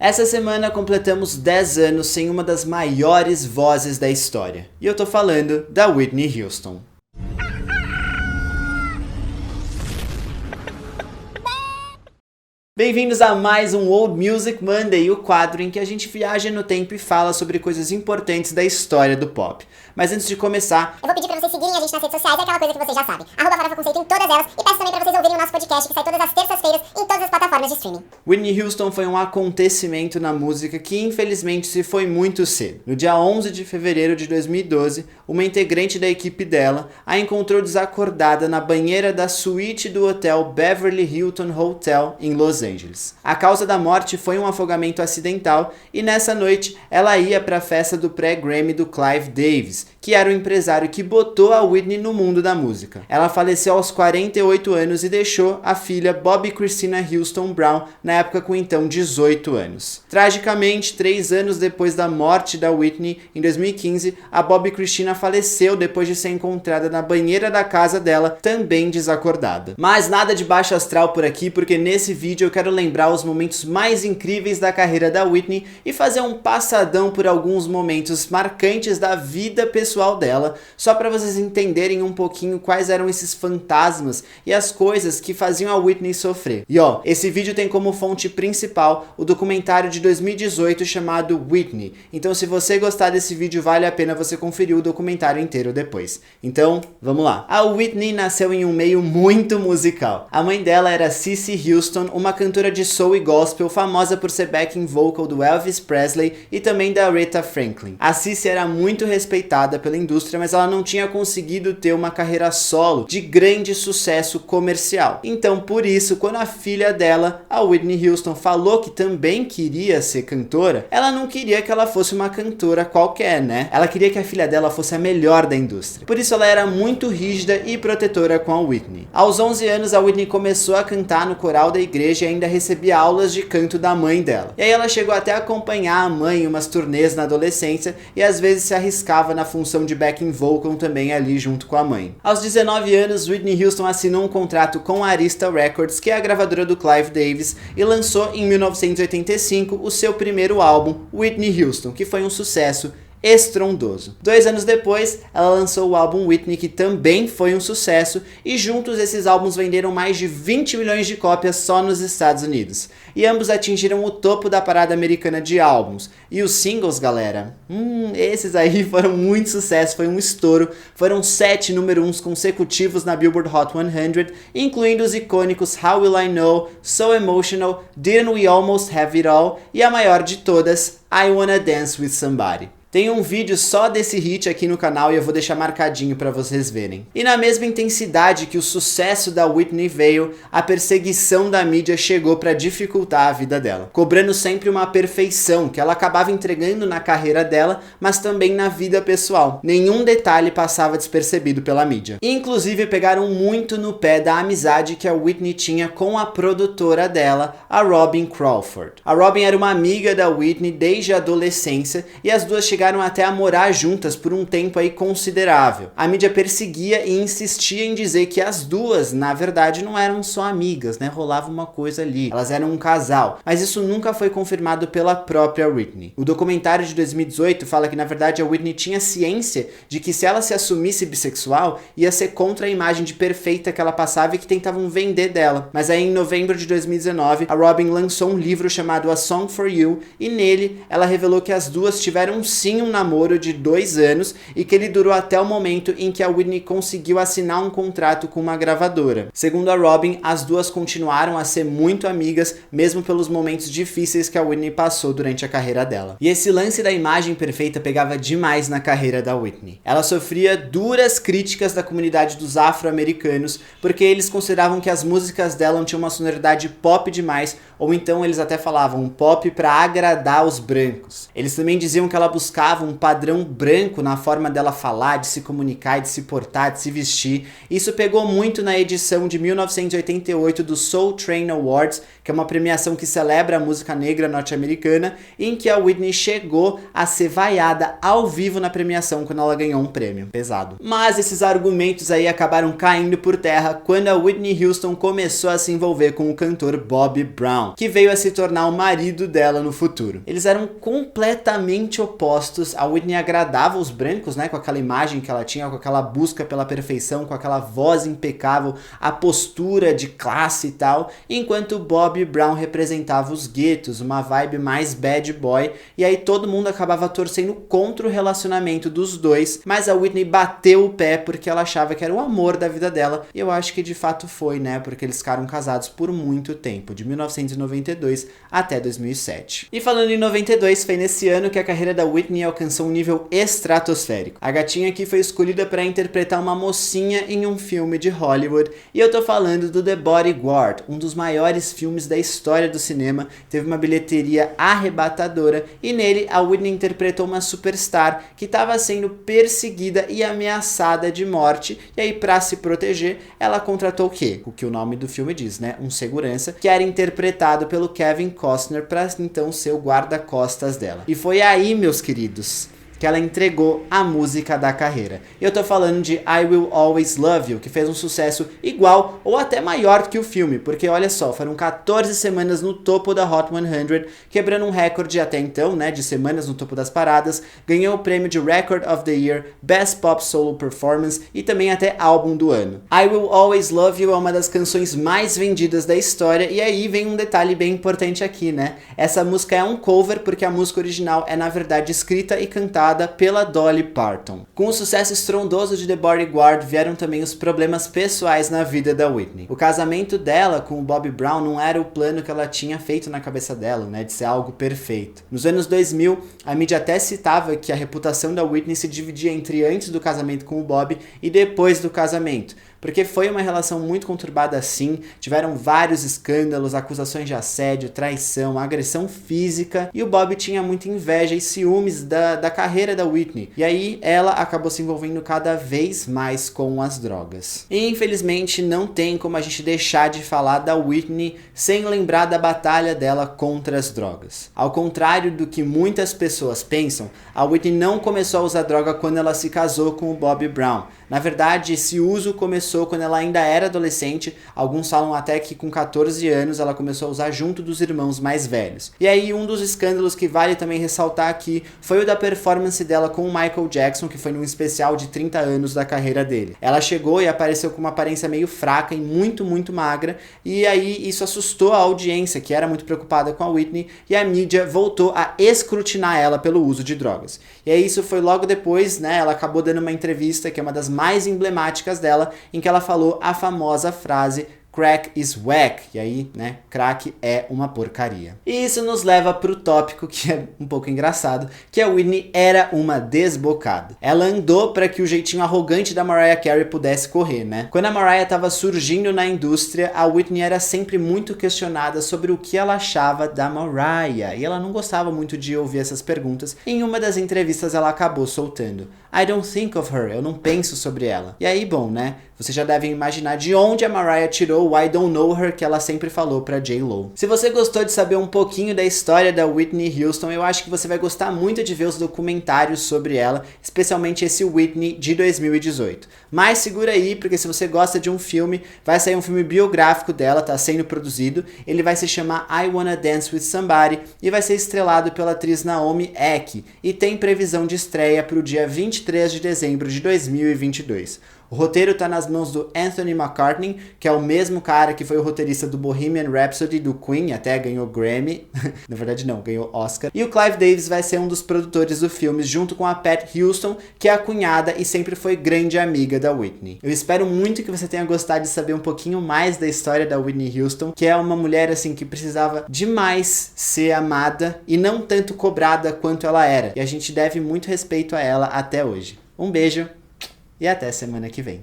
Essa semana completamos 10 anos sem uma das maiores vozes da história. E eu tô falando da Whitney Houston. Bem-vindos a mais um Old Music Monday, o quadro em que a gente viaja no tempo e fala sobre coisas importantes da história do pop. Mas antes de começar, eu vou pedir pra vocês seguirem a gente nas redes sociais, é aquela coisa que vocês já sabem. @FarofaConceito em todas elas, e peço também pra vocês ouvirem o nosso podcast, que sai todas as terças-feiras em todas as plataformas de streaming. Whitney Houston foi um acontecimento na música que infelizmente se foi muito cedo. No dia 11 de fevereiro de 2012, uma integrante da equipe dela a encontrou desacordada na banheira da suíte do hotel Beverly Hilton Hotel em Los Angeles. A causa da morte foi um afogamento acidental e nessa noite ela ia para a festa do pré-Grammy do Clive Davis, que era o empresário que botou a Whitney no mundo da música. Ela faleceu aos 48 anos e deixou a filha Bobbi Kristina Houston Brown, na época com então 18 anos. Tragicamente, 3 anos depois da morte da Whitney, em 2015, a Bobbi Kristina faleceu depois de ser encontrada na banheira da casa dela, também desacordada. Mas nada de baixo astral por aqui, porque nesse vídeo eu quero lembrar os momentos mais incríveis da carreira da Whitney e fazer um passadão por alguns momentos marcantes da vida pessoal dela, só para vocês entenderem um pouquinho quais eram esses fantasmas e as coisas que faziam a Whitney sofrer. E ó, esse vídeo tem como fonte principal o documentário de 2018 chamado Whitney. Então se você gostar desse vídeo, vale a pena você conferir o documentário inteiro depois. Então, vamos lá. A Whitney nasceu em um meio muito musical. A mãe dela era Cissy Houston, uma cantora de soul e gospel famosa por ser backing vocal do Elvis Presley e também da Aretha Franklin. A Cissy era muito respeitada pela indústria, mas ela não tinha conseguido ter uma carreira solo de grande sucesso comercial. Então, por isso, quando a filha dela, a Whitney Houston, falou que também queria ser cantora, ela não queria que ela fosse uma cantora qualquer, né? Ela queria que a filha dela fosse a melhor da indústria. Por isso, ela era muito rígida e protetora com a Whitney. Aos 11 anos, a Whitney começou a cantar no coral da igreja e ainda recebia aulas de canto da mãe dela. E aí ela chegou até a acompanhar a mãe em umas turnês na adolescência e às vezes se arriscava na função de backing vocal também ali junto com a mãe. Aos 19 anos, Whitney Houston assinou um contrato com a Arista Records, que é a gravadora do Clive Davis, e lançou em 1985 o seu primeiro álbum, Whitney Houston, que foi um sucesso estrondoso. 2 anos depois, ela lançou o álbum Whitney, que também foi um sucesso, e juntos esses álbuns venderam mais de 20 milhões de cópias só nos Estados Unidos. E ambos atingiram o topo da parada americana de álbuns. E os singles, galera? Esses aí foram muito sucesso, foi um estouro. Foram 7 número 1s consecutivos na Billboard Hot 100, incluindo os icônicos How Will I Know, So Emotional, Didn't We Almost Have It All e a maior de todas, I Wanna Dance With Somebody. Tem um vídeo só desse hit aqui no canal e eu vou deixar marcadinho para vocês verem. E na mesma intensidade que o sucesso da Whitney veio, a perseguição da mídia chegou para dificultar a vida dela, cobrando sempre uma perfeição que ela acabava entregando na carreira dela, mas também na vida pessoal. Nenhum detalhe passava despercebido pela mídia. Inclusive pegaram muito no pé da amizade que a Whitney tinha com a produtora dela, a Robin Crawford. A Robin era uma amiga da Whitney desde a adolescência e as duas chegaram até a morar juntas por um tempo aí considerável. A mídia perseguia e insistia em dizer que as duas, na verdade, não eram só amigas, né? Rolava uma coisa ali. Elas eram um casal. Mas isso nunca foi confirmado pela própria Whitney. O documentário de 2018 fala que, na verdade, a Whitney tinha ciência de que se ela se assumisse bissexual, ia ser contra a imagem de perfeita que ela passava e que tentavam vender dela. Mas aí, em novembro de 2019, a Robin lançou um livro chamado A Song for You e nele ela revelou que as duas tiveram sim um namoro de 2 anos e que ele durou até o momento em que a Whitney conseguiu assinar um contrato com uma gravadora. Segundo a Robin, as duas continuaram a ser muito amigas, mesmo pelos momentos difíceis que a Whitney passou durante a carreira dela. E esse lance da imagem perfeita pegava demais na carreira da Whitney. Ela sofria duras críticas da comunidade dos afro-americanos, porque eles consideravam que as músicas dela tinham uma sonoridade pop demais, ou então eles até falavam pop para agradar os brancos. Eles também diziam que ela buscava adotava um padrão branco na forma dela falar, de se comunicar, de se portar, de se vestir. Isso pegou muito na edição de 1988 do Soul Train Awards, que é uma premiação que celebra a música negra norte-americana, em que a Whitney chegou a ser vaiada ao vivo na premiação quando ela ganhou um prêmio. Pesado. Mas esses argumentos aí acabaram caindo por terra quando a Whitney Houston começou a se envolver com o cantor Bobby Brown, que veio a se tornar o marido dela no futuro. Eles eram completamente opostos. A Whitney agradava os brancos, né, com aquela imagem que ela tinha, com aquela busca pela perfeição, com aquela voz impecável, a postura de classe e tal, enquanto Bobby Brown representava os guetos, uma vibe mais bad boy, e aí todo mundo acabava torcendo contra o relacionamento dos dois, mas a Whitney bateu o pé porque ela achava que era o amor da vida dela, e eu acho que de fato foi, né, porque eles ficaram casados por muito tempo, de 1992 até 2007. E falando em 92, foi nesse ano que a carreira da Whitney alcançou um nível estratosférico. A gatinha aqui foi escolhida para interpretar uma mocinha em um filme de Hollywood, e eu tô falando do The Bodyguard, um dos maiores filmes da história do cinema, teve uma bilheteria arrebatadora, e nele a Whitney interpretou uma superstar que estava sendo perseguida e ameaçada de morte, e aí para se proteger, ela contratou o quê? O que o nome do filme diz, né? Um segurança, que era interpretado pelo Kevin Costner para então ser o guarda-costas dela. E foi aí, meus queridos, que ela entregou a música da carreira. Eu tô falando de I Will Always Love You, que fez um sucesso igual ou até maior que o filme, porque olha só, foram 14 semanas no topo da Hot 100, quebrando um recorde até então, né, de semanas no topo das paradas, ganhou o prêmio de Record of the Year, Best Pop Solo Performance e também até álbum do ano. I Will Always Love You é uma das canções mais vendidas da história, e aí vem um detalhe bem importante aqui, né? Essa música é um cover porque a música original é na verdade escrita e cantada pela Dolly Parton. Com o sucesso estrondoso de The Bodyguard vieram também os problemas pessoais na vida da Whitney. O casamento dela com o Bobby Brown não era o plano que ela tinha feito na cabeça dela, né, de ser algo perfeito. Nos anos 2000, a mídia até citava que a reputação da Whitney se dividia entre antes do casamento com o Bobby e depois do casamento, porque foi uma relação muito conturbada sim, tiveram vários escândalos, acusações de assédio, traição, agressão física, e o Bobby tinha muita inveja e ciúmes da carreira da Whitney, e aí ela acabou se envolvendo cada vez mais com as drogas. E infelizmente não tem como a gente deixar de falar da Whitney sem lembrar da batalha dela contra as drogas. Ao contrário do que muitas pessoas pensam, a Whitney não começou a usar droga quando ela se casou com o Bobby Brown. Na verdade, esse uso começou quando ela ainda era adolescente, alguns falam até que com 14 anos ela começou a usar junto dos irmãos mais velhos. E aí um dos escândalos que vale também ressaltar aqui foi o da performance dela com o Michael Jackson, que foi num especial de 30 anos da carreira dele. Ela chegou e apareceu com uma aparência meio fraca e muito magra, e aí isso assustou a audiência, que era muito preocupada com a Whitney, e a mídia voltou a escrutinar ela pelo uso de drogas. E aí isso foi logo depois, né, ela acabou dando uma entrevista que é uma das mais emblemáticas dela, em que ela falou a famosa frase "Crack is whack", e aí, né, crack é uma porcaria. E isso nos leva pro tópico que é um pouco engraçado, que a Whitney era uma desbocada. Ela andou para que o jeitinho arrogante da Mariah Carey pudesse correr, né? Quando a Mariah estava surgindo na indústria, a Whitney era sempre muito questionada sobre o que ela achava da Mariah, e ela não gostava muito de ouvir essas perguntas. Em uma das entrevistas ela acabou soltando: "I don't think of her", eu não penso sobre ela. E aí, bom, né, vocês já devem imaginar de onde a Mariah tirou o "I don't know her" que ela sempre falou pra J.Lo. Se você gostou de saber um pouquinho da história da Whitney Houston, eu acho que você vai gostar muito de ver os documentários sobre ela, especialmente esse Whitney de 2018. Mas segura aí, porque se você gosta de um filme, vai sair um filme biográfico dela, tá sendo produzido, ele vai se chamar I Wanna Dance With Somebody e vai ser estrelado pela atriz Naomi Eck, e tem previsão de estreia pro dia 23 de dezembro de 2022. O roteiro tá nas mãos do Anthony McCartney, que é o mesmo cara que foi o roteirista do Bohemian Rhapsody do Queen, até ganhou Grammy. Na verdade não, ganhou Oscar. E o Clive Davis vai ser um dos produtores do filme, junto com a Pat Houston, que é a cunhada e sempre foi grande amiga da Whitney. Eu espero muito que você tenha gostado de saber um pouquinho mais da história da Whitney Houston, que é uma mulher assim que precisava demais ser amada e não tanto cobrada quanto ela era. E a gente deve muito respeito a ela até hoje. Um beijo e até semana que vem.